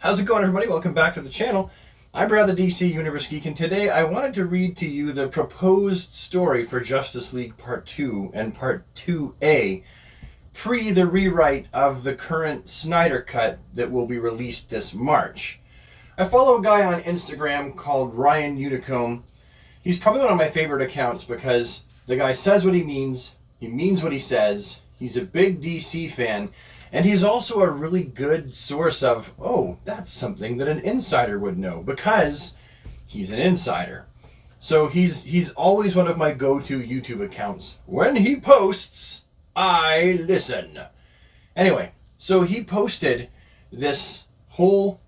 How's it going, everybody? Welcome back to the channel. I'm Brad, the DC Universe Geek, and today I wanted to read to you the proposed story for Justice League Part 2 and Part 2A, pre the rewrite of the current Snyder Cut that will be released this March. I follow a guy on Instagram called Ryan Unicomb. He's probably one of my favorite accounts because the guy says what he means what he says, he's a big DC fan, and he's also a really good source of, oh, that's something that an insider would know, because he's an insider. So he's always one of my go-to YouTube accounts. When he posts, I listen. Anyway, so he posted this whole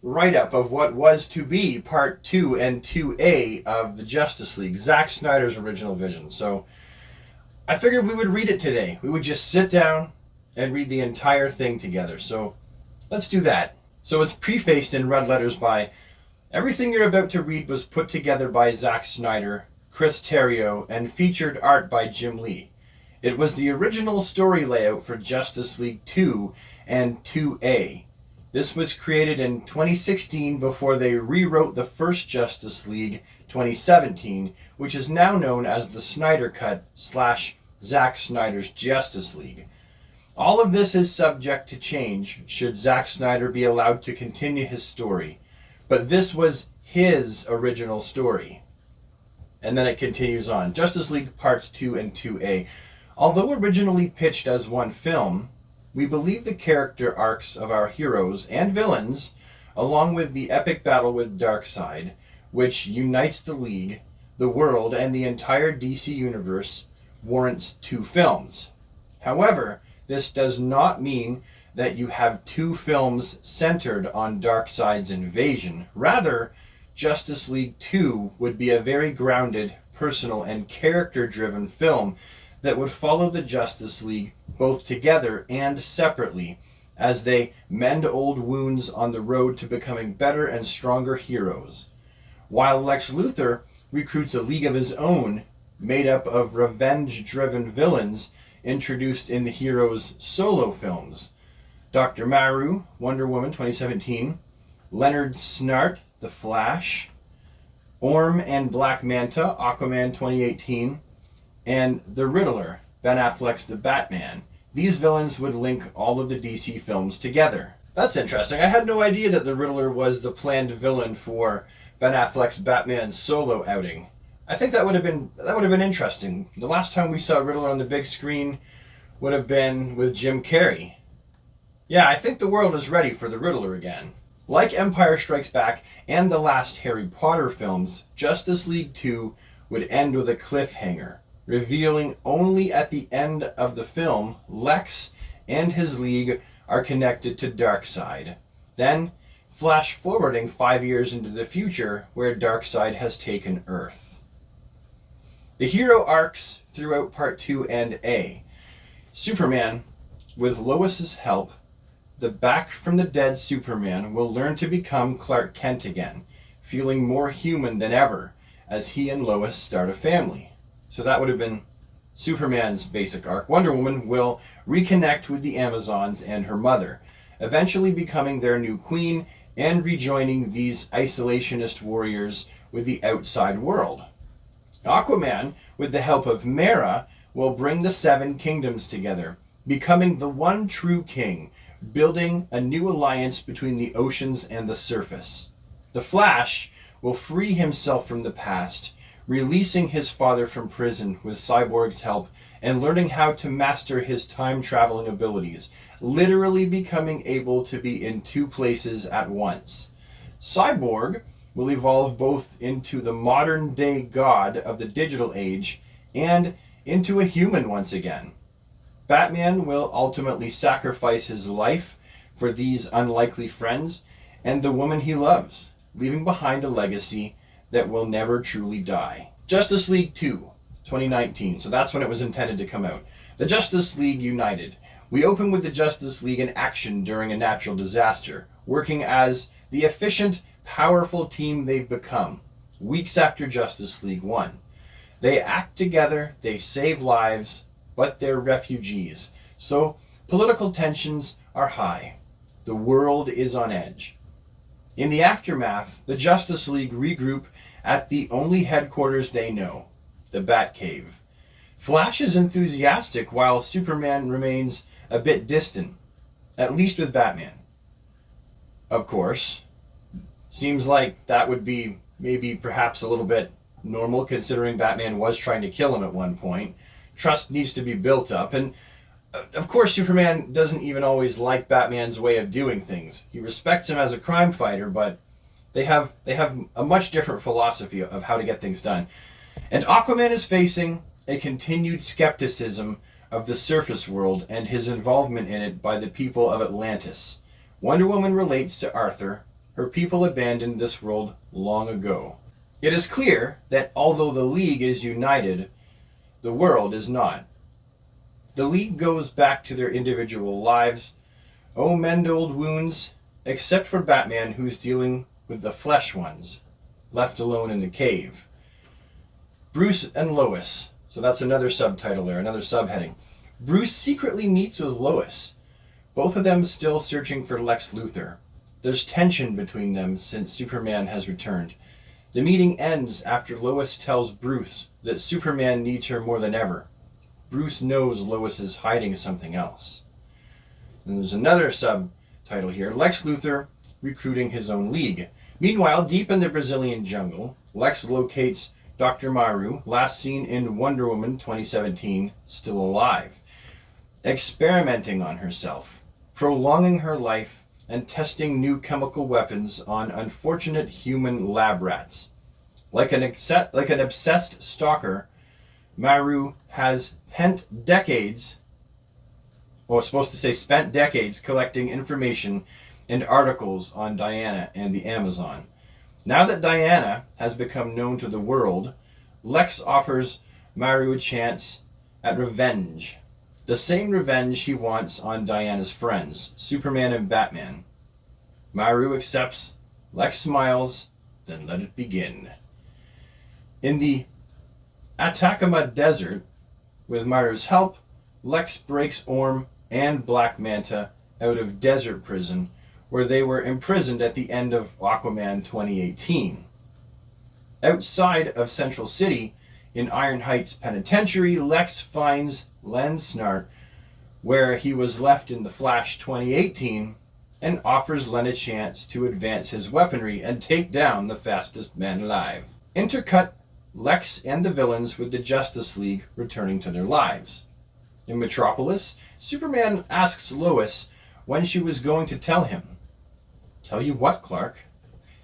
write-up of what was to be Part 2 and 2A of the Justice League, Zack Snyder's original vision. So I figured we would read it today. We would just sit down and read the entire thing together. So let's do that. So it's prefaced in red letters by, everything you're about to read was put together by Zack Snyder, Chris Terrio, and featured art by Jim Lee. It was the original story layout for Justice League 2 and 2A. This was created in 2016 before they rewrote the first Justice League 2017, which is now known as the Snyder Cut / Zack Snyder's Justice League. All of this is subject to change should Zack Snyder be allowed to continue his story. But this was his original story. And then it continues on. Justice League Parts 2 and 2A. Although originally pitched as one film, we believe the character arcs of our heroes and villains, along with the epic battle with Darkseid, which unites the League, the world, and the entire DC universe, warrants 2 films. However, this does not mean that you have 2 films centered on Darkseid's invasion. Rather, Justice League 2 would be a very grounded, personal, and character-driven film that would follow the Justice League both together and separately as they mend old wounds on the road to becoming better and stronger heroes. While Lex Luthor recruits a league of his own made up of revenge-driven villains introduced in the hero's solo films. Dr. Maru, Wonder Woman 2017, Leonard Snart, The Flash, Orm and Black Manta, Aquaman 2018, and The Riddler, Ben Affleck's The Batman. These villains would link all of the DC films together. That's interesting. I had no idea that The Riddler was the planned villain for Ben Affleck's Batman solo outing. I think that would have been interesting. The last time we saw Riddler on the big screen would have been with Jim Carrey. Yeah, I think the world is ready for the Riddler again. Like Empire Strikes Back and the last Harry Potter films, Justice League 2 would end with a cliffhanger, revealing only at the end of the film Lex and his League are connected to Darkseid. Then, flash forwarding 5 years into the future where Darkseid has taken Earth. The hero arcs throughout Part 2 and A. Superman, with Lois's help, the back-from-the-dead Superman will learn to become Clark Kent again, feeling more human than ever as he and Lois start a family. So that would have been Superman's basic arc. Wonder Woman will reconnect with the Amazons and her mother, eventually becoming their new queen and rejoining these isolationist warriors with the outside world. Aquaman, with the help of Mera, will bring the 7 kingdoms together, becoming the one true king, building a new alliance between the oceans and the surface. The Flash will free himself from the past, releasing his father from prison with Cyborg's help and learning how to master his time-traveling abilities, literally becoming able to be in 2 places at once. Cyborg will evolve both into the modern-day god of the digital age and into a human once again. Batman will ultimately sacrifice his life for these unlikely friends and the woman he loves, leaving behind a legacy that will never truly die. Justice League 2, 2019, so that's when it was intended to come out. The Justice League United. We open with the Justice League in action during a natural disaster, working as the efficient, powerful team they've become, weeks after Justice League 1. They act together, they save lives, but they're refugees. So political tensions are high. The world is on edge. In the aftermath, the Justice League regroup at the only headquarters they know, the Batcave. Flash is enthusiastic while Superman remains a bit distant, at least with Batman. Of course, seems like that would be maybe perhaps a little bit normal considering Batman was trying to kill him at one point. Trust needs to be built up, and of course Superman doesn't even always like Batman's way of doing things. He respects him as a crime fighter, but they have a much different philosophy of how to get things done. And Aquaman is facing a continued skepticism of the surface world and his involvement in it by the people of Atlantis. Wonder Woman relates to Arthur. Her people abandoned this world long ago. It is clear that although the League is united, the world is not. The League goes back to their individual lives, mend old wounds, except for Batman, who's dealing with the flesh ones, left alone in the cave. Bruce and Lois. So that's another subtitle there, another subheading. Bruce secretly meets with Lois, both of them still searching for Lex Luthor. There's tension between them since Superman has returned. The meeting ends after Lois tells Bruce that Superman needs her more than ever. Bruce knows Lois is hiding something else. And there's another subtitle here, Lex Luthor recruiting his own league. Meanwhile, deep in the Brazilian jungle, Lex locates Dr. Maru, last seen in Wonder Woman 2017, still alive, experimenting on herself, prolonging her life, and testing new chemical weapons on unfortunate human lab rats. Like an obsessed stalker, Maru has spent decades collecting information and articles on Diana and the Amazon. Now that Diana has become known to the world, Lex offers Maru a chance at revenge. The same revenge he wants on Diana's friends, Superman and Batman. Maru accepts, Lex smiles, then let it begin. In the Atacama Desert, with Maru's help, Lex breaks Orm and Black Manta out of desert prison, where they were imprisoned at the end of Aquaman 2018. Outside of Central City, in Iron Heights Penitentiary, Lex finds Len Snart, where he was left in The Flash 2018, and offers Len a chance to advance his weaponry and take down the fastest man alive. Intercut Lex and the villains with the Justice League returning to their lives. In Metropolis, Superman asks Lois when she was going to tell him. Tell you what, Clark?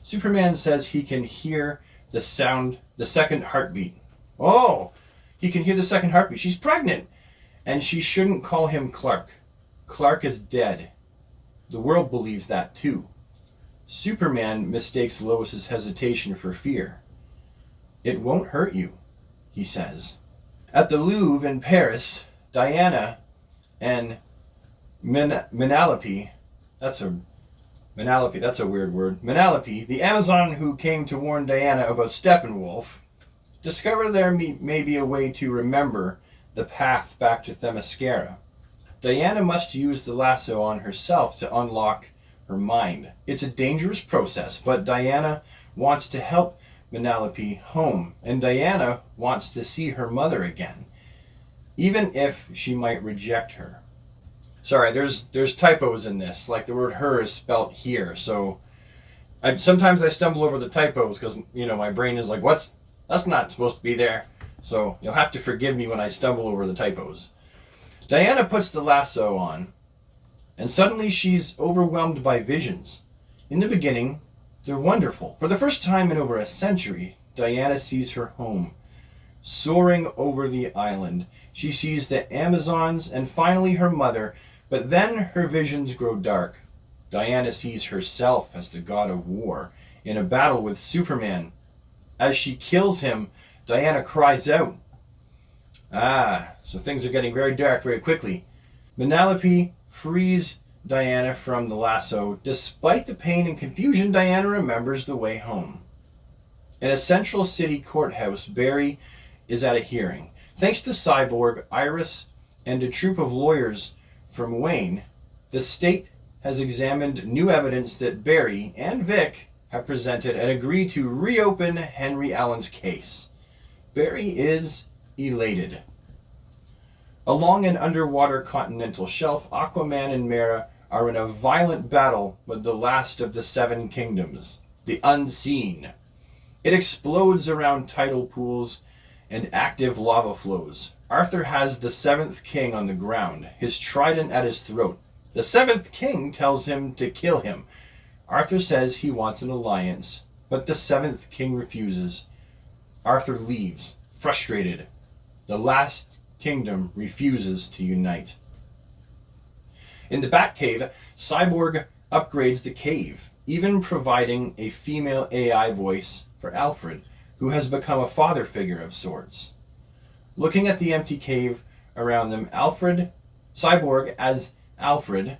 Superman says he can hear the second heartbeat. Oh, he can hear the second heartbeat. She's pregnant, and she shouldn't call him Clark. Clark is dead. The world believes that too. Superman mistakes Lois's hesitation for fear. It won't hurt you, he says. At the Louvre in Paris, Diana and Penelope, that's a weird word. Penelope, the Amazon who came to warn Diana about Steppenwolf, discover there may be a way to remember the path back to Themyscira. Diana must use the lasso on herself to unlock her mind. It's a dangerous process, but Diana wants to help Penelope home, and Diana wants to see her mother again, even if she might reject her. Sorry, there's typos in this, like the word her is spelt here, so sometimes I stumble over the typos because, my brain is like, that's not supposed to be there, so you'll have to forgive me when I stumble over the typos. Diana puts the lasso on, and suddenly she's overwhelmed by visions. In the beginning, they're wonderful. For the first time in over a century, Diana sees her home. Soaring over the island, she sees the Amazons and finally her mother, but then her visions grow dark. Diana sees herself as the god of war in a battle with Superman. As she kills him, Diana cries out. So things are getting very dark very quickly. Penelope frees Diana from the lasso. Despite the pain and confusion, Diana remembers the way home. In a Central City courthouse, Barry is at a hearing. Thanks to Cyborg, Iris, and a troupe of lawyers from Wayne, the state has examined new evidence that Barry and Vic have presented and agreed to reopen Henry Allen's case. Barry is elated. Along an underwater continental shelf, Aquaman and Mera are in a violent battle with the last of the seven kingdoms, the Unseen. It explodes around tidal pools and active lava flows. Arthur has the seventh king on the ground, his trident at his throat. The seventh king tells him to kill him. Arthur says he wants an alliance, but the seventh king refuses. Arthur leaves, frustrated. The last kingdom refuses to unite. In the Batcave, Cyborg upgrades the cave, even providing a female AI voice for Alfred, who has become a father figure of sorts. Looking at the empty cave around them, Cyborg as Alfred,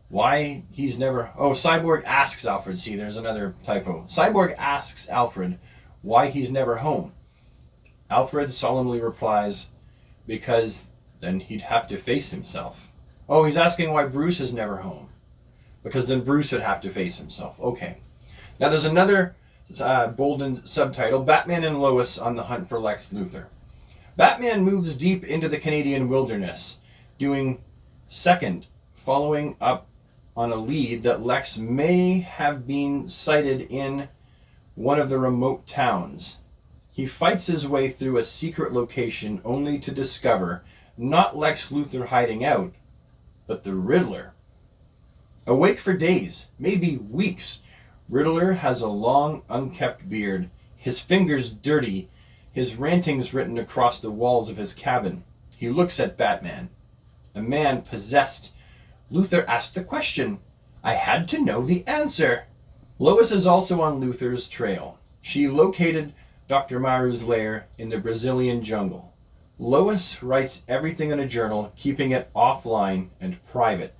why he's never... Oh, Cyborg asks Alfred. See, there's another typo. Cyborg asks Alfred why he's never home. Alfred solemnly replies, because then he'd have to face himself. Oh, he's asking why Bruce is never home. Because then Bruce would have to face himself. Okay. Now there's another bolden subtitle, Batman and Lois on the hunt for Lex Luthor. Batman moves deep into the Canadian wilderness, doing second, following up on a lead that Lex may have been sighted in one of the remote towns. He fights his way through a secret location only to discover not Lex Luthor hiding out, but the Riddler. Awake for days, maybe weeks, Riddler has a long, unkempt beard, his fingers dirty, his rantings written across the walls of his cabin. He looks at Batman. A man possessed. Luthor asked the question. I had to know the answer. Lois is also on Luthor's trail. She located Dr. Maru's lair in the Brazilian jungle. Lois writes everything in a journal, keeping it offline and private.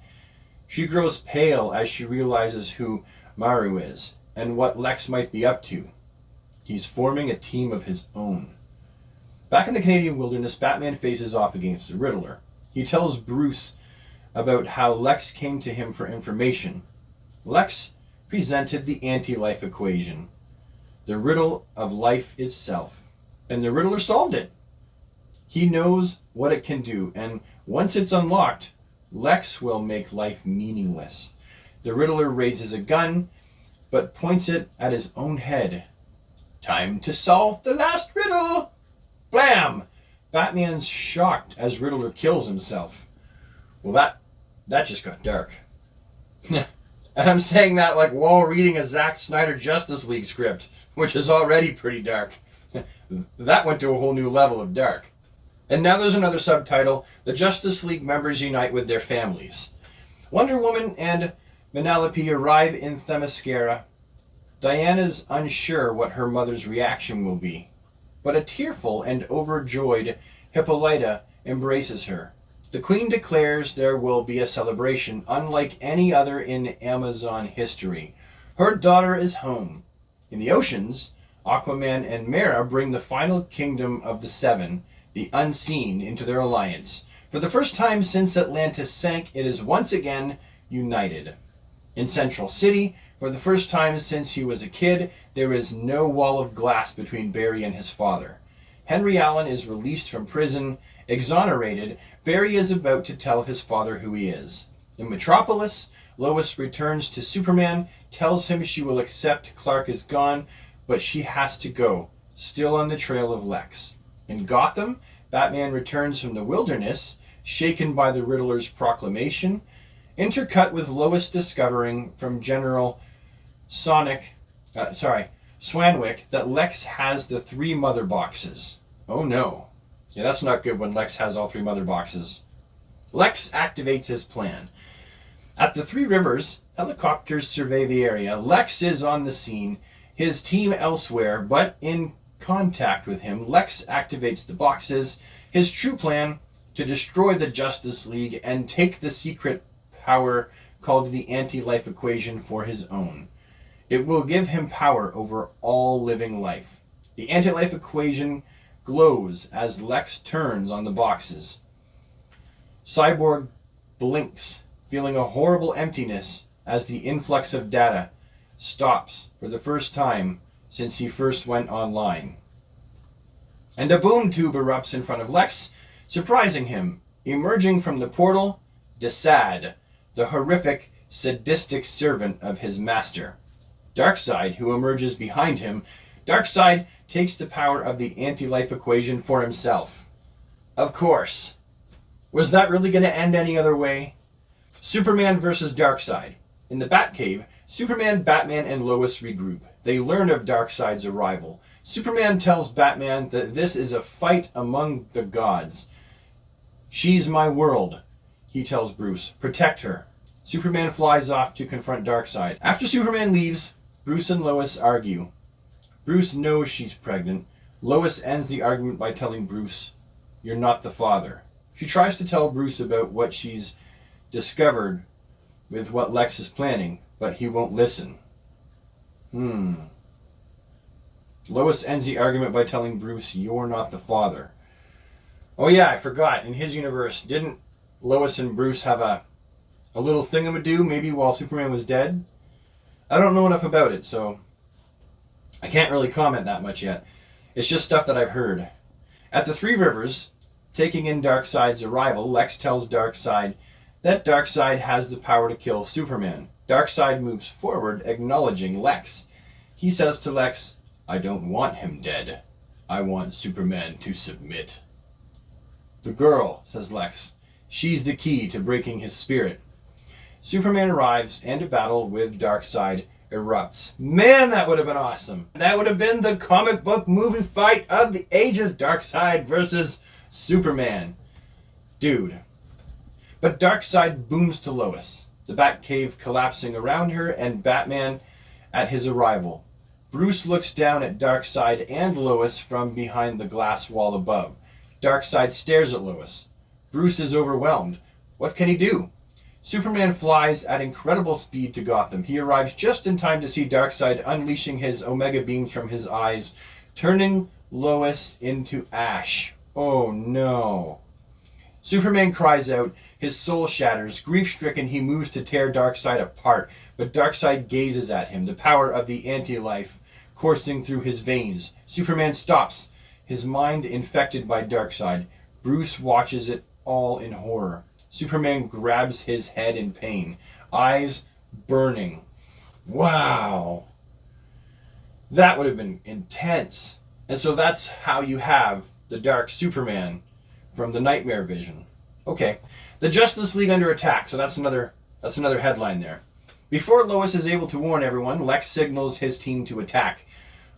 She grows pale as she realizes who Maru is and what Lex might be up to. He's forming a team of his own. Back in the Canadian wilderness, Batman faces off against the Riddler. He tells Bruce about how Lex came to him for information. Lex presented the anti-life equation, the riddle of life itself, and the Riddler solved it. He knows what it can do, and once it's unlocked, Lex will make life meaningless. The Riddler raises a gun, but points it at his own head. Time to solve the last riddle! Blam! Batman's shocked as Riddler kills himself. Well, that just got dark. And I'm saying that like while reading a Zack Snyder Justice League script, which is already pretty dark. That went to a whole new level of dark. And now there's another subtitle, The Justice League members unite with their families. Wonder Woman and Vanellope arrive in Themyscira. Diana's unsure what her mother's reaction will be, but a tearful and overjoyed Hippolyta embraces her. The Queen declares there will be a celebration unlike any other in Amazon history. Her daughter is home. In the oceans, Aquaman and Mera bring the final kingdom of the seven, the Unseen, into their alliance. For the first time since Atlantis sank, it is once again united. In Central City, for the first time since he was a kid, there is no wall of glass between Barry and his father. Henry Allen is released from prison. Exonerated, Barry is about to tell his father who he is. In Metropolis, Lois returns to Superman, tells him she will accept Clark is gone, but she has to go, still on the trail of Lex. In Gotham, Batman returns from the wilderness, shaken by the Riddler's proclamation, intercut with Lois discovering from General Swanwick that Lex has the 3 mother boxes. Oh no. Yeah, that's not good when Lex has all 3 mother boxes. Lex activates his plan. At the 3 Rivers, helicopters survey the area. Lex is on the scene, his team elsewhere, but in contact with him, Lex activates the boxes. His true plan, to destroy the Justice League and take the secret power called the anti-life equation for his own. It will give him power over all living life. The anti-life equation glows as Lex turns on the boxes. Cyborg blinks, feeling a horrible emptiness as the influx of data stops for the first time since he first went online. And a boom tube erupts in front of Lex, surprising him. Emerging from the portal, Darkseid, the horrific, sadistic servant of his master. Darkseid, who emerges behind him, Darkseid takes the power of the anti-life equation for himself. Of course. Was that really going to end any other way? Superman versus Darkseid. In the Batcave, Superman, Batman, and Lois regroup. They learn of Darkseid's arrival. Superman tells Batman that this is a fight among the gods. She's my world, he tells Bruce. Protect her. Superman flies off to confront Darkseid. After Superman leaves, Bruce and Lois argue. Bruce knows she's pregnant. Lois ends the argument by telling Bruce, "You're not the father." She tries to tell Bruce about what she's discovered with what Lex is planning, but he won't listen. Lois ends the argument by telling Bruce, "You're not the father." Oh yeah, I forgot. In his universe, didn't Lois and Bruce have a little thingamadoo maybe while Superman was dead? I don't know enough about it, so I can't really comment that much yet. It's just stuff that I've heard. At the Three Rivers, taking in Darkseid's arrival, Lex tells Darkseid that Darkseid has the power to kill Superman. Darkseid moves forward, acknowledging Lex. He says to Lex, "I don't want him dead. I want Superman to submit." "The girl," says Lex. "She's the key to breaking his spirit." Superman arrives and a battle with Darkseid erupts. Man, that would have been awesome. That would have been the comic book movie fight of the ages. Darkseid versus Superman. Dude. But Darkseid booms to Lois, the Batcave collapsing around her, and Batman at his arrival. Bruce looks down at Darkseid and Lois from behind the glass wall above. Darkseid stares at Lois. Bruce is overwhelmed. What can he do? Superman flies at incredible speed to Gotham. He arrives just in time to see Darkseid unleashing his Omega beams from his eyes, turning Lois into ash. Oh no. Superman cries out. His soul shatters. Grief-stricken, he moves to tear Darkseid apart, but Darkseid gazes at him, the power of the anti-life coursing through his veins. Superman stops, his mind infected by Darkseid. Bruce watches it all in horror. Superman grabs his head in pain, eyes burning. Wow. That would have been intense. And so that's how you have the Dark Superman from the Nightmare Vision. Okay. The Justice League under attack. So that's another headline there. Before Lois is able to warn everyone, Lex signals his team to attack.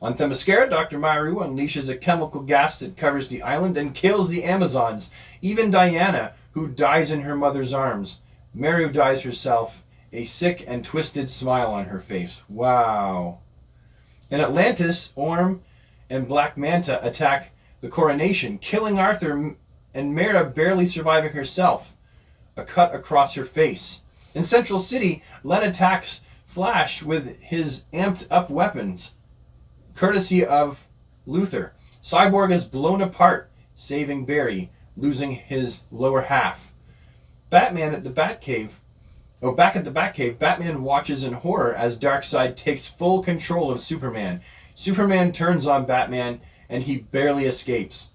On Themyscira, Dr. Maru unleashes a chemical gas that covers the island and kills the Amazons. Even Diana, who dies in her mother's arms. Maru dies herself, a sick and twisted smile on her face. Wow. In Atlantis, Orm and Black Manta attack the Coronation, killing Arthur and Mera barely surviving herself. A cut across her face. In Central City, Len attacks Flash with his amped up weapons, courtesy of Luthor. Cyborg is blown apart, saving Barry, losing his lower half. Batman at the Batcave. Back at the Batcave, Batman watches in horror as Darkseid takes full control of Superman. Superman turns on Batman, and he barely escapes.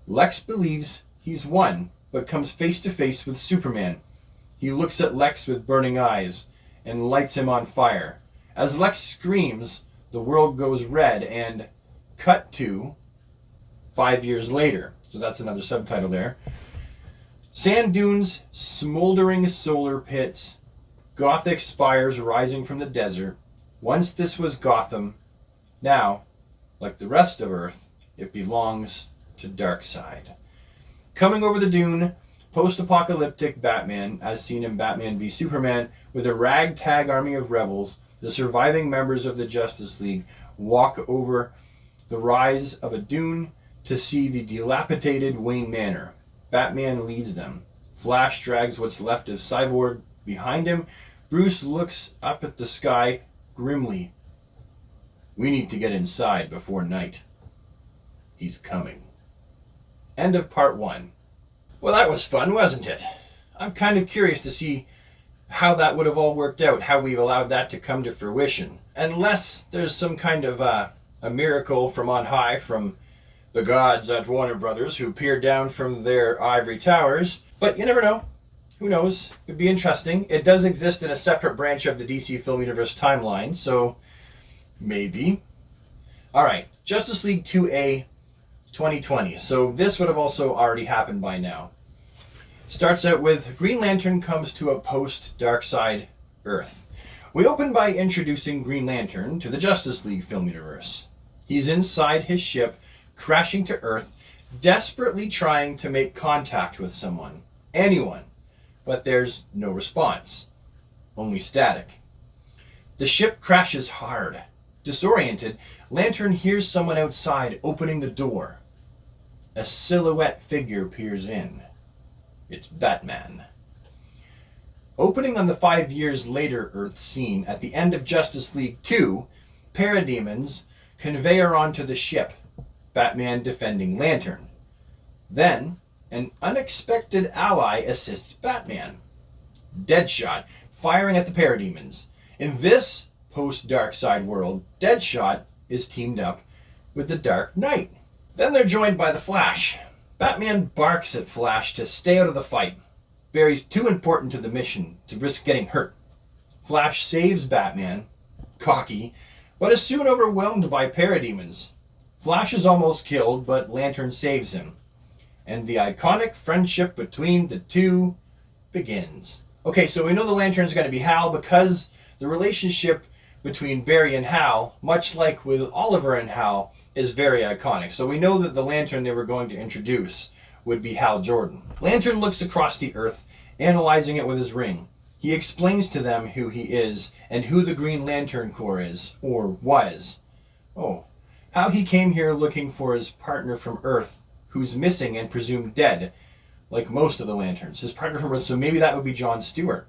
Lex believes he's won, but comes face to face with Superman. He looks at Lex with burning eyes and lights him on fire. As Lex screams, the world goes red, and cut to 5 years later. So that's another subtitle there. Sand dunes, smoldering solar pits, Gothic spires rising from the desert. Once this was Gotham. Now, like the rest of Earth, it belongs to Darkseid. Coming over the dune, post-apocalyptic Batman, as seen in Batman v Superman, with a ragtag army of rebels, the surviving members of the Justice League walk over the rise of a dune to see the dilapidated Wayne Manor. Batman leads them. Flash drags what's left of Cyborg behind him. Bruce looks up at the sky grimly. We need to get inside before night. He's coming. End of part 1. Well, that was fun, wasn't it? I'm kind of curious to see how that would have all worked out, how we've allowed that to come to fruition. Unless there's some kind of a miracle from on high, from the gods at Warner Brothers who peered down from their ivory towers. But you never know. Who knows? It'd be interesting. It does exist in a separate branch of the DC Film Universe timeline, so maybe. Alright, Justice League 2A 2020. So this would have also already happened by now. Starts out with Green Lantern comes to a post-Darkseid Earth. We open by introducing Green Lantern to the Justice League film universe. He's inside his ship, crashing to Earth, desperately trying to make contact with someone. Anyone. But there's no response. Only static. The ship crashes hard. Disoriented, Lantern hears someone outside opening the door. A silhouette figure peers in. It's Batman. Opening on the 5 years later Earth scene at the end of Justice League 2, parademons convey her onto the ship, Batman defending Lantern. Then, an unexpected ally assists Batman. Deadshot, firing at the parademons. In this post-Darkseid world, Deadshot is teamed up with the Dark Knight. Then they're joined by the Flash. Batman barks at Flash to stay out of the fight. Barry's too important to the mission to risk getting hurt. Flash saves Batman, cocky, but is soon overwhelmed by parademons. Flash is almost killed, but Lantern saves him. And the iconic friendship between the two begins. Okay, so we know the Lantern's going to be Hal because the relationship between Barry and Hal, much like with Oliver and Hal, is very iconic. So we know that the Lantern they were going to introduce would be Hal Jordan. Lantern looks across the Earth, analyzing it with his ring. He explains to them who he is and who the Green Lantern Corps is, or was. Oh, how he came here looking for his partner from Earth, who's missing and presumed dead, like most of the Lanterns. His partner from Earth, so maybe that would be John Stewart.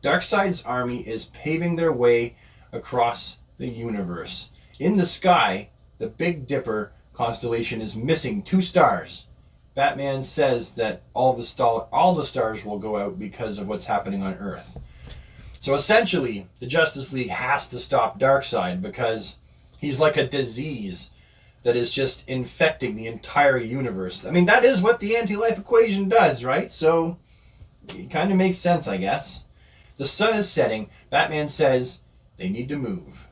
Darkseid's army is paving their way across the universe. In the sky, the Big Dipper constellation is missing 2 stars. Batman says that all the stars will go out because of what's happening on Earth. So essentially, the Justice League has to stop Darkseid because he's like a disease that is just infecting the entire universe. I mean, that is what the anti-life equation does, right? So it kind of makes sense, I guess. The sun is setting. Batman says they need to move.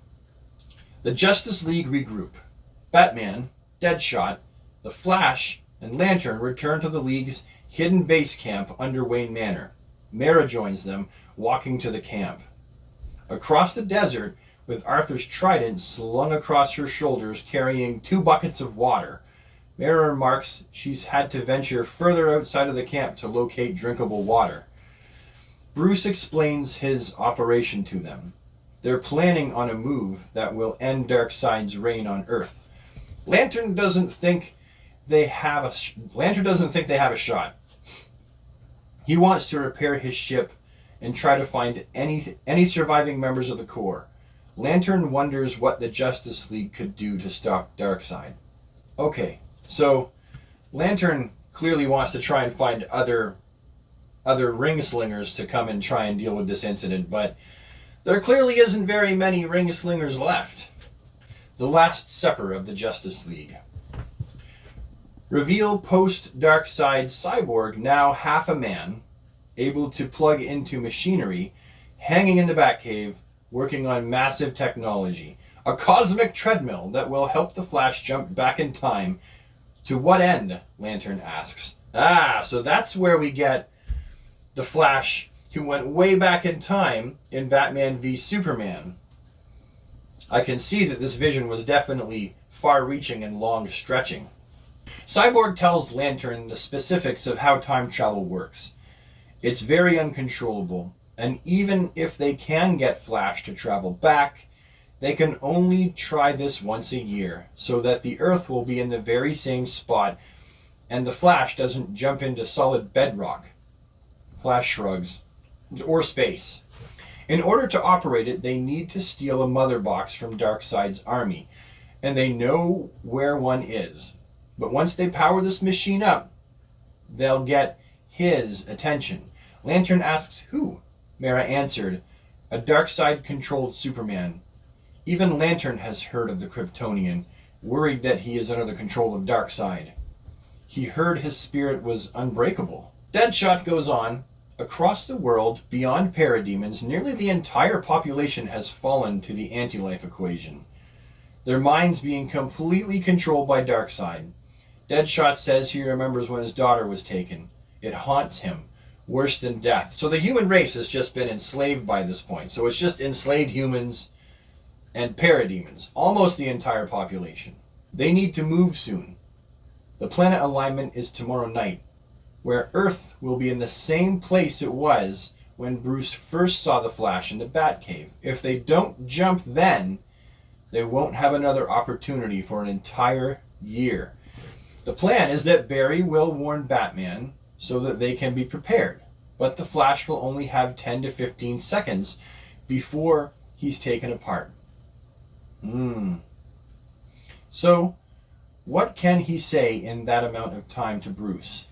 The Justice League regroup. Batman, Deadshot, the Flash, and Lantern return to the League's hidden base camp under Wayne Manor. Mara joins them, walking to the camp. Across the desert, with Arthur's trident slung across her shoulders, carrying 2 buckets of water, Mara remarks she's had to venture further outside of the camp to locate drinkable water. Bruce explains his operation to them. They're planning on a move that will end Darkseid's reign on Earth. Lantern doesn't think they have a shot. He wants to repair his ship and try to find any surviving members of the Corps. Lantern wonders what the Justice League could do to stop Darkseid. Okay, so Lantern clearly wants to try and find other ring slingers to come and try and deal with this incident, but there clearly isn't very many ring slingers left. The Last Supper of the Justice League. Reveal post-Darkseid Cyborg, now half a man, able to plug into machinery, hanging in the Batcave, working on massive technology. A cosmic treadmill that will help the Flash jump back in time. To what end? Lantern asks. So that's where we get the Flash who went way back in time in Batman v Superman. I can see that this vision was definitely far-reaching and long-stretching. Cyborg tells Lantern the specifics of how time travel works. It's very uncontrollable, and even if they can get Flash to travel back, they can only try this once a year, so that the Earth will be in the very same spot, and the Flash doesn't jump into solid bedrock. Flash shrugs. Or space. In order to operate it, they need to steal a mother box from Darkseid's army, and they know where one is. But once they power this machine up, they'll get his attention. Lantern asks who. Mara answered, "A Darkseid-controlled Superman. Even Lantern has heard of the Kryptonian, worried that he is under the control of Darkseid. He heard his spirit was unbreakable." Deadshot goes on, "Across the world, beyond parademons, nearly the entire population has fallen to the anti-life equation, their minds being completely controlled by Darkseid. Deadshot says he remembers when his daughter was taken. It haunts him, worse than death." So the human race has just been enslaved by this point. So it's just enslaved humans and parademons, almost the entire population. They need to move soon. The planet alignment is tomorrow night, where Earth will be in the same place it was when Bruce first saw the Flash in the Batcave. If they don't jump then, they won't have another opportunity for an entire year. The plan is that Barry will warn Batman so that they can be prepared, but the Flash will only have 10 to 15 seconds before he's taken apart. So, what can he say in that amount of time to Bruce?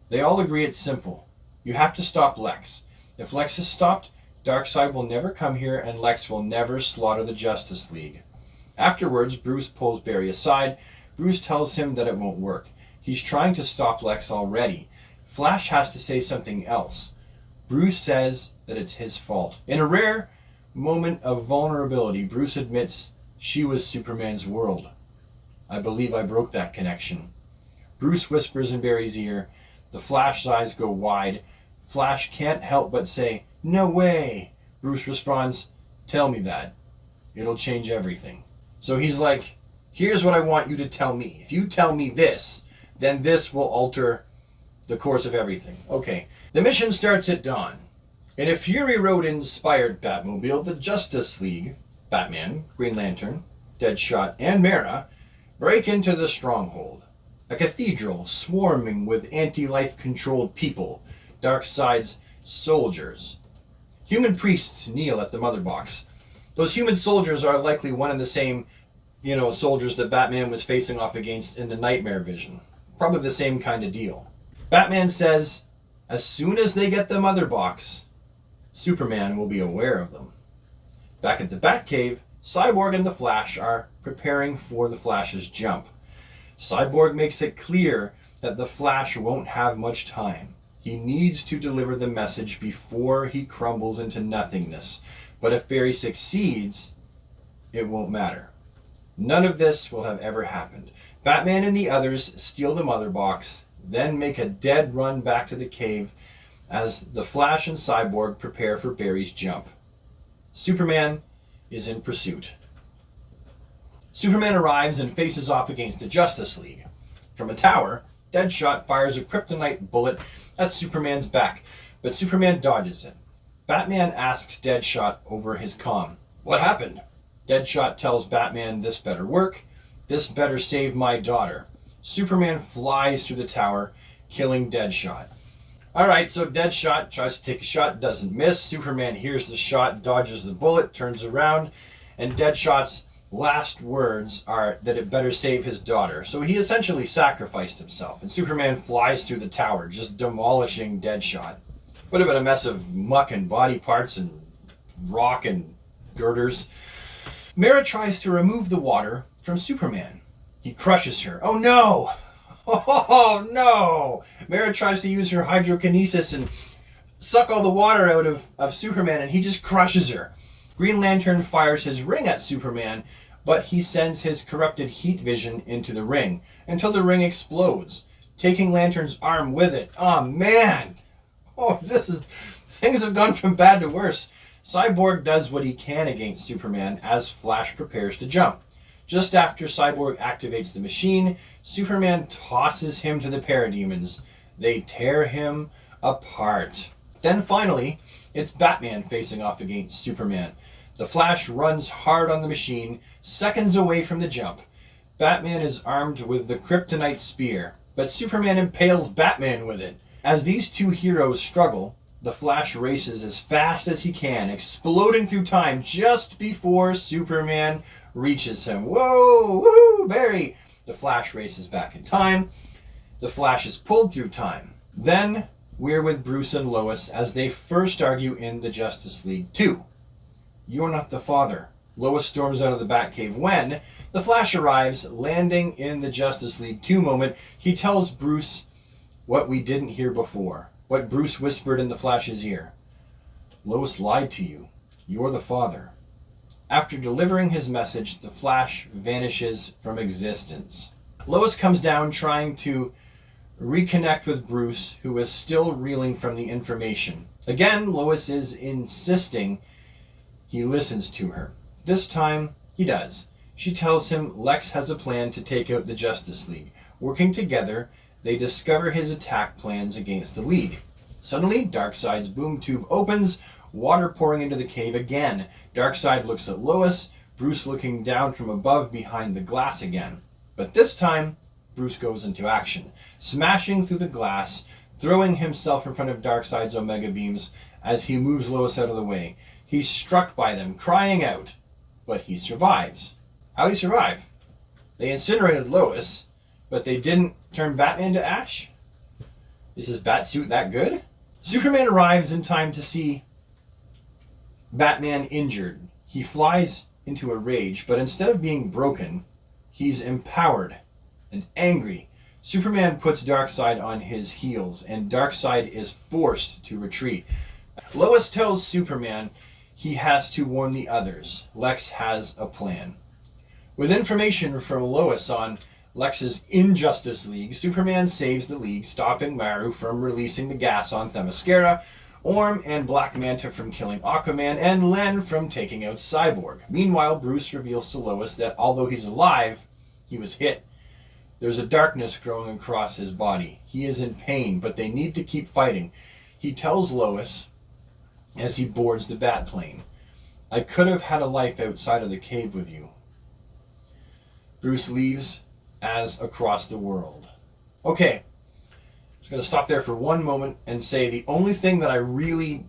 They all agree it's simple. You have to stop Lex. If Lex is stopped, Darkseid will never come here and Lex will never slaughter the Justice League. Afterwards, Bruce pulls Barry aside. Bruce tells him that it won't work. He's trying to stop Lex already. Flash has to say something else. Bruce says that it's his fault. In a rare moment of vulnerability, Bruce admits she was Superman's world. "I believe I broke that connection." Bruce whispers in Barry's ear. The Flash's eyes go wide. Flash can't help but say, "No way." Bruce responds, "Tell me that. It'll change everything." So he's like, "Here's what I want you to tell me. If you tell me this, then this will alter the course of everything." Okay. The mission starts at dawn. In a Fury Road-inspired Batmobile, the Justice League, Batman, Green Lantern, Deadshot, and Mara, break into the Stronghold, a cathedral swarming with anti-life controlled people, Darkseid's soldiers. Human priests kneel at the mother box. Those human soldiers are likely one and the same, soldiers that Batman was facing off against in the Nightmare Vision. Probably the same kind of deal. Batman says, as soon as they get the mother box, Superman will be aware of them. Back at the Batcave, Cyborg and the Flash are preparing for the Flash's jump. Cyborg makes it clear that the Flash won't have much time. He needs to deliver the message before he crumbles into nothingness. But if Barry succeeds, it won't matter. None of this will have ever happened. Batman and the others steal the mother box, then make a dead run back to the cave as the Flash and Cyborg prepare for Barry's jump. Superman is in pursuit. Superman arrives and faces off against the Justice League. From a tower, Deadshot fires a kryptonite bullet at Superman's back, but Superman dodges it. Batman asks Deadshot over his comm, "What happened?" Deadshot tells Batman this better work. This better save my daughter. Superman flies through the tower, killing Deadshot. Alright, so Deadshot tries to take a shot, doesn't miss. Superman hears the shot, dodges the bullet, turns around, and Deadshot's last words are that it better save his daughter. So he essentially sacrificed himself, and Superman flies through the tower, just demolishing Deadshot. Would have been a mess of muck and body parts and rock and girders. Mara tries to remove the water from Superman. He crushes her. Oh no! Oh no! Mara tries to use her hydrokinesis and suck all the water out of Superman, and he just crushes her. Green Lantern fires his ring at Superman, but he sends his corrupted heat vision into the ring until the ring explodes, taking Lantern's arm with it. Oh man! Oh, things have gone from bad to worse. Cyborg does what he can against Superman as Flash prepares to jump. Just after Cyborg activates the machine, Superman tosses him to the parademons. They tear him apart. Then finally, it's Batman facing off against Superman. The Flash runs hard on the machine, seconds away from the jump. Batman is armed with the kryptonite spear, but Superman impales Batman with it. As these two heroes struggle, the Flash races as fast as he can, exploding through time just before Superman reaches him. Whoa! Woohoo! Barry! The Flash races back in time. The Flash is pulled through time. Then we're with Bruce and Lois as they first argue in the Justice League 2. You're not the father. Lois storms out of the Batcave when the Flash arrives, landing in the Justice League 2 moment. He tells Bruce what we didn't hear before, what Bruce whispered in the Flash's ear. Lois lied to you. You're the father. After delivering his message, the Flash vanishes from existence. Lois comes down trying to reconnect with Bruce, who is still reeling from the information. Again, Lois is insisting he listens to her. This time, he does. She tells him Lex has a plan to take out the Justice League. Working together, they discover his attack plans against the League. Suddenly, Darkseid's boom tube opens, water pouring into the cave again. Darkseid looks at Lois, Bruce looking down from above behind the glass again. But this time, Bruce goes into action, smashing through the glass, throwing himself in front of Darkseid's Omega beams as he moves Lois out of the way. He's struck by them, crying out, but he survives. How'd he survive? They incinerated Lois, but they didn't turn Batman to ash? Is his batsuit that good? Superman arrives in time to see Batman injured. He flies into a rage, but instead of being broken, he's empowered and angry. Superman puts Darkseid on his heels, and Darkseid is forced to retreat. Lois tells Superman he has to warn the others. Lex has a plan. With information from Lois on Lex's Injustice League, Superman saves the League, stopping Maru from releasing the gas on Themyscira, Orm and Black Manta from killing Aquaman, and Len from taking out Cyborg. Meanwhile, Bruce reveals to Lois that although he's alive, he was hit. There's a darkness growing across his body. He is in pain, but they need to keep fighting. He tells Lois as he boards the Batplane, I could have had a life outside of the cave with you. Bruce leaves as across the world. Okay, I'm just going to stop there for one moment and say the only thing that I really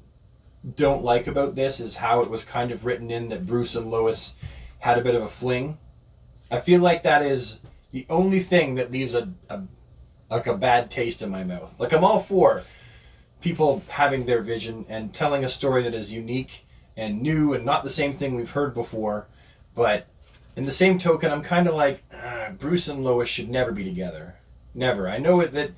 don't like about this is how it was kind of written in that Bruce and Lois had a bit of a fling. I feel like that is the only thing that leaves a bad taste in my mouth. Like, I'm all for people having their vision and telling a story that is unique and new and not the same thing we've heard before, but in the same token, I'm kind of like, Bruce and Lois should never be together. Never. I know that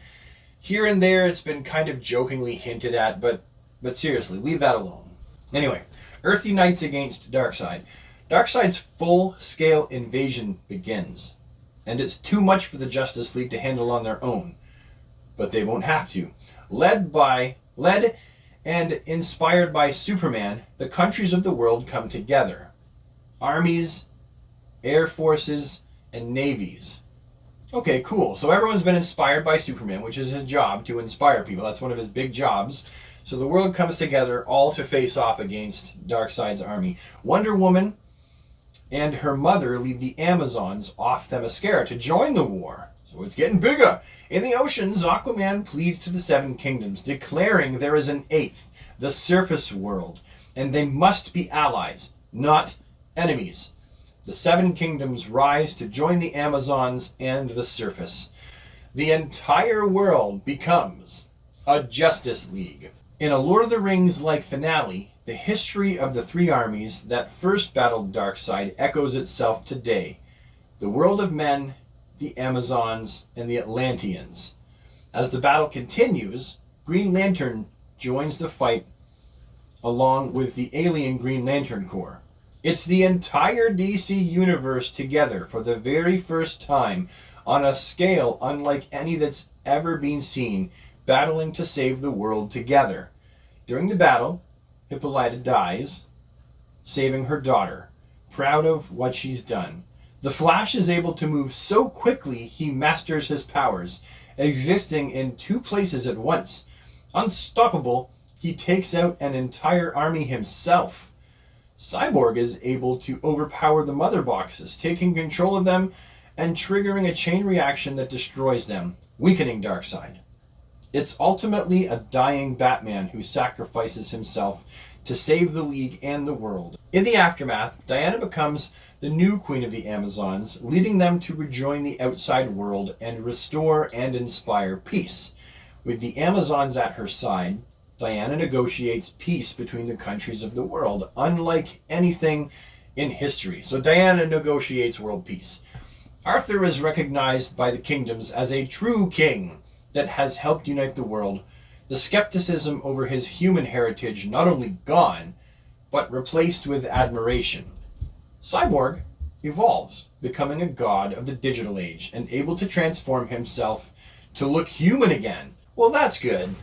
here and there it's been kind of jokingly hinted at, but seriously, leave that alone. Anyway, Earth unites against Darkseid. Darkseid's full-scale invasion begins, and it's too much for the Justice League to handle on their own, but they won't have to. Led and inspired by Superman, the countries of the world come together. Armies, air forces, and navies. Okay, cool. So everyone's been inspired by Superman, which is his job, to inspire people. That's one of his big jobs. So the world comes together all to face off against Darkseid's army. Wonder Woman and her mother lead the Amazons off Themyscira to join the war. So it's getting bigger. In the oceans, Aquaman pleads to the Seven Kingdoms, declaring there is an eighth, the surface world, and they must be allies, not enemies. The Seven Kingdoms rise to join the Amazons and the surface. The entire world becomes a Justice League. In a Lord of the Rings-like finale, the history of the three armies that first battled Darkseid echoes itself today. The world of men, the Amazons, and the Atlanteans. As the battle continues, Green Lantern joins the fight along with the alien Green Lantern Corps. It's the entire DC universe together for the very first time on a scale unlike any that's ever been seen, battling to save the world together. During the battle, Hippolyta dies, saving her daughter, proud of what she's done. The Flash is able to move so quickly he masters his powers, existing in two places at once. Unstoppable, he takes out an entire army himself. Cyborg is able to overpower the Mother Boxes, taking control of them and triggering a chain reaction that destroys them, weakening Darkseid. It's ultimately a dying Batman who sacrifices himself to save the League and the world. In the aftermath, Diana becomes the new Queen of the Amazons, leading them to rejoin the outside world and restore and inspire peace. With the Amazons at her side, Diana negotiates peace between the countries of the world, unlike anything in history. So Diana negotiates world peace. Arthur is recognized by the kingdoms as a true king that has helped unite the world. The skepticism over his human heritage not only gone, but replaced with admiration. Cyborg evolves, becoming a god of the digital age and able to transform himself to look human again. Well, that's good.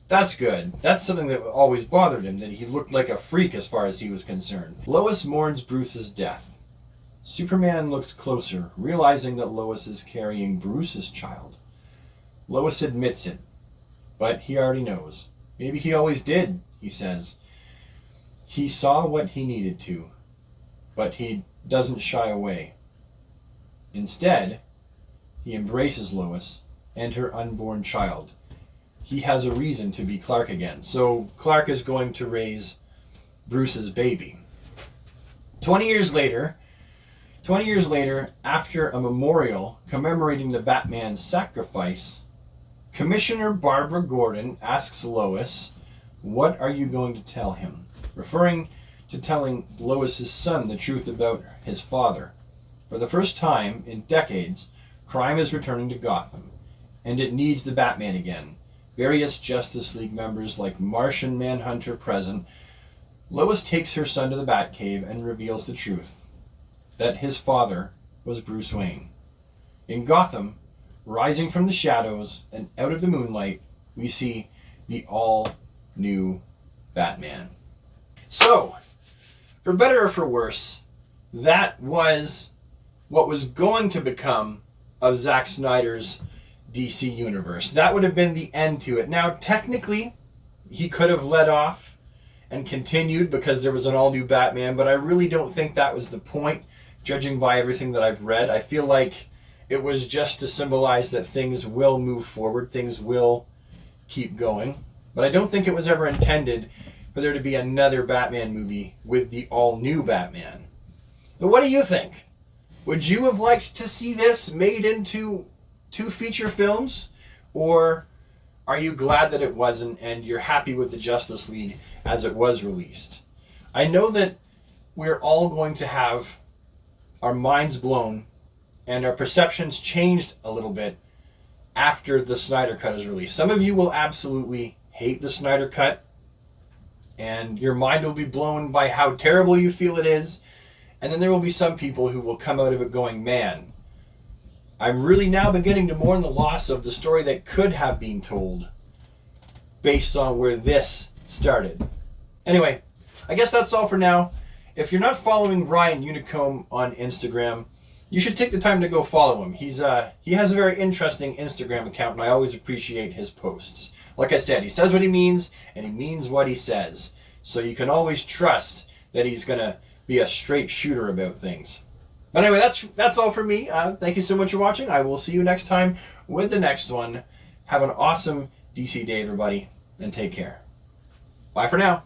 That's good. That's something that always bothered him, that he looked like a freak as far as he was concerned. Lois mourns Bruce's death. Superman looks closer, realizing that Lois is carrying Bruce's child. Lois admits it, but he already knows. Maybe he always did, he says. He saw what he needed to, but he doesn't shy away. Instead, he embraces Lois and her unborn child. He has a reason to be Clark again. So Clark is going to raise Bruce's baby. 20 years later, after a memorial commemorating the Batman's sacrifice, Commissioner Barbara Gordon asks Lois, "What are you going to tell him?" Referring to telling Lois's son the truth about his father. For the first time in decades, crime is returning to Gotham, and it needs the Batman again. Various Justice League members like Martian Manhunter present. Lois takes her son to the Batcave and reveals the truth, that his father was Bruce Wayne. In Gotham, rising from the shadows and out of the moonlight, we see the all-new Batman. So, for better or for worse, that was what was going to become of Zack Snyder's DC universe. That would have been the end to it. Now, technically, he could have let off and continued because there was an all-new Batman, but I really don't think that was the point, judging by everything that I've read. I feel like it was just to symbolize that things will move forward, things will keep going. But I don't think it was ever intended for there to be another Batman movie with the all-new Batman. But what do you think? Would you have liked to see this made into 2 feature films? Or are you glad that it wasn't and you're happy with the Justice League as it was released? I know that we're all going to have our minds blown and our perceptions changed a little bit after the Snyder Cut is released. Some of you will absolutely hate the Snyder Cut, and your mind will be blown by how terrible you feel it is. And then there will be some people who will come out of it going, man, I'm really now beginning to mourn the loss of the story that could have been told based on where this started. Anyway, I guess that's all for now. If you're not following Ryan Unicomb on Instagram, you should take the time to go follow him. He has a very interesting Instagram account, and I always appreciate his posts. Like I said, he says what he means, and he means what he says. So you can always trust that he's going to be a straight shooter about things. But anyway, that's all for me. Thank you so much for watching. I will see you next time with the next one. Have an awesome DC day, everybody, and take care. Bye for now.